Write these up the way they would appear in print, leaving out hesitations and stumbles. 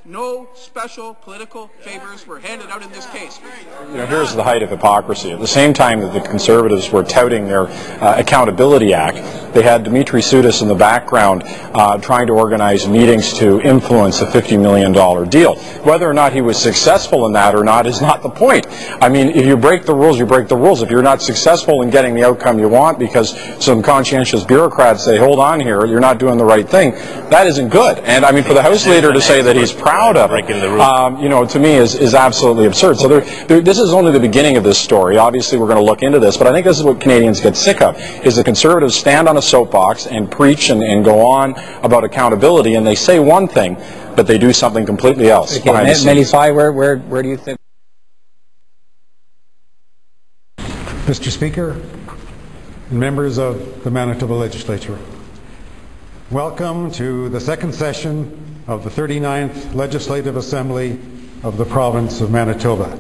No special political favors were handed out in this case. Here's the height of hypocrisy. At the same time that the Conservatives were touting their Accountability Act, they had Dimitri Soudis in the background trying to organize meetings to influence a $50 million deal. Whether or not he was successful in that or not is not the point. I mean, if you break the rules, you break the rules. If you're not successful in getting the outcome you want because some conscientious bureaucrats say, hold on here, you're not doing the right thing, that isn't good. And I mean, for the House Leader to say that he's proud of it, to me is absolutely absurd. So this is only the beginning of this story. Obviously, we're going to look into this, but I think this is what Canadians get sick of, is the Conservatives stand on a soapbox and preach and go on about accountability, and they say one thing, but they do something completely else. Okay, Melify, where do you think? Mr. Speaker, and members of the Manitoba Legislature, welcome to the second session of the 39th Legislative Assembly of the Province of Manitoba.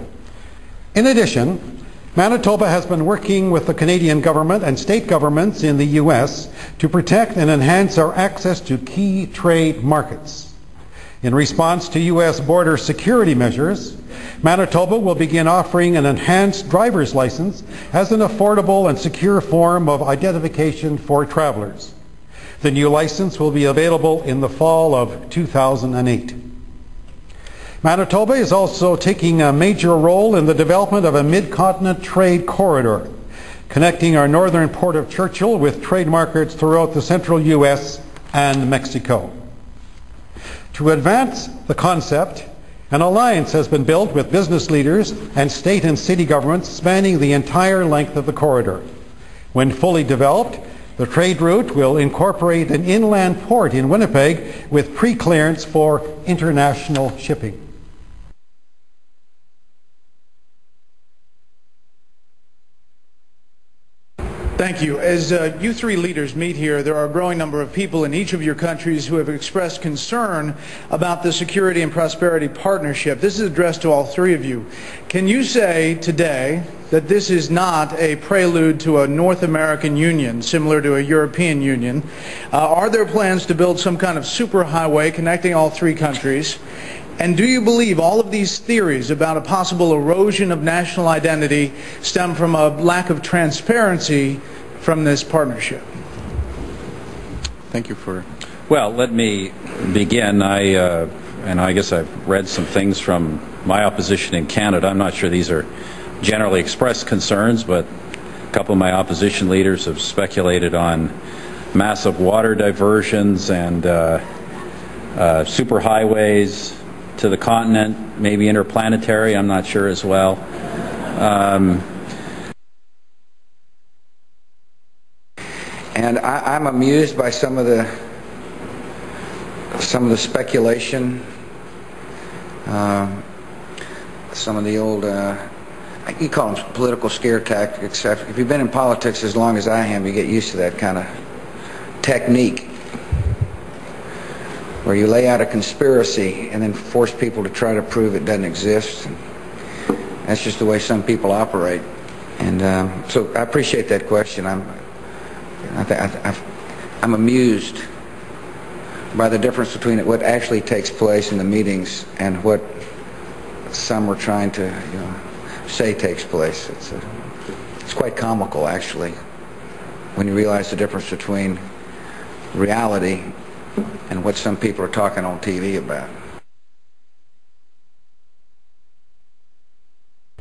In addition, Manitoba has been working with the Canadian government and state governments in the U.S. to protect and enhance our access to key trade markets. In response to U.S. border security measures, Manitoba will begin offering an enhanced driver's license as an affordable and secure form of identification for travelers. The new license will be available in the fall of 2008. Manitoba is also taking a major role in the development of a mid-continent trade corridor, connecting our northern port of Churchill with trade markets throughout the central U.S. and Mexico. To advance the concept, an alliance has been built with business leaders and state and city governments spanning the entire length of the corridor. When fully developed, the trade route will incorporate an inland port in Winnipeg with pre-clearance for international shipping. Thank you. As you three leaders meet here, there are a growing number of people in each of your countries who have expressed concern about the Security and Prosperity Partnership. This is addressed to all three of you. Can you say today that this is not a prelude to a North American Union, similar to a European Union? Are there plans to build some kind of superhighway connecting all three countries? And do you believe all of these theories about a possible erosion of national identity stem from a lack of transparency from this partnership? Thank you for... Well, let me begin. I guess I've read some things from my opposition in Canada. I'm not sure these are generally expressed concerns, but a couple of my opposition leaders have speculated on massive water diversions and superhighways to the continent, maybe interplanetary, I'm not sure as well. And I'm amused by some of the speculation, some of the old, you call them political scare tactics. If you've been in politics as long as I have, you get used to that kind of technique, where you lay out a conspiracy and then force people to try to prove it doesn't exist. And that's just the way some people operate. And so I appreciate that question. I'm amused by the difference between what actually takes place in the meetings and what some are trying to say takes place. It's quite comical, actually, when you realize the difference between reality and what some people are talking on TV about.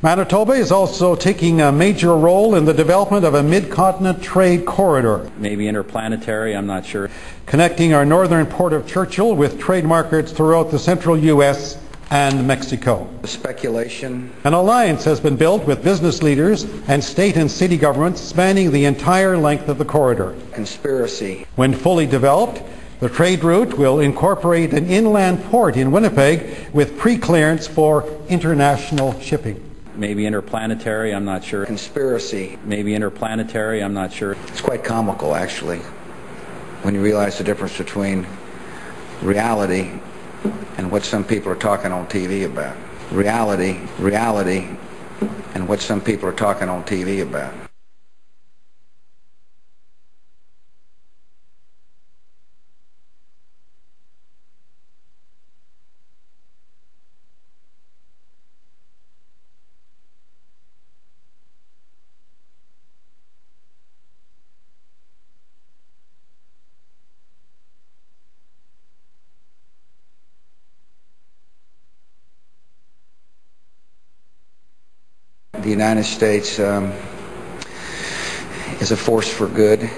Manitoba is also taking a major role in the development of a mid-continent trade corridor. Maybe interplanetary, I'm not sure. Connecting our northern port of Churchill with trade markets throughout the central U.S. and Mexico. Speculation. An alliance has been built with business leaders and state and city governments spanning the entire length of the corridor. Conspiracy. When fully developed, the trade route will incorporate an inland port in Winnipeg with pre-clearance for international shipping. Maybe interplanetary, I'm not sure. Conspiracy. Maybe interplanetary, I'm not sure. It's quite comical, actually, when you realize the difference between reality and what some people are talking on TV about. Reality, and what some people are talking on TV about. the United States is a force for good.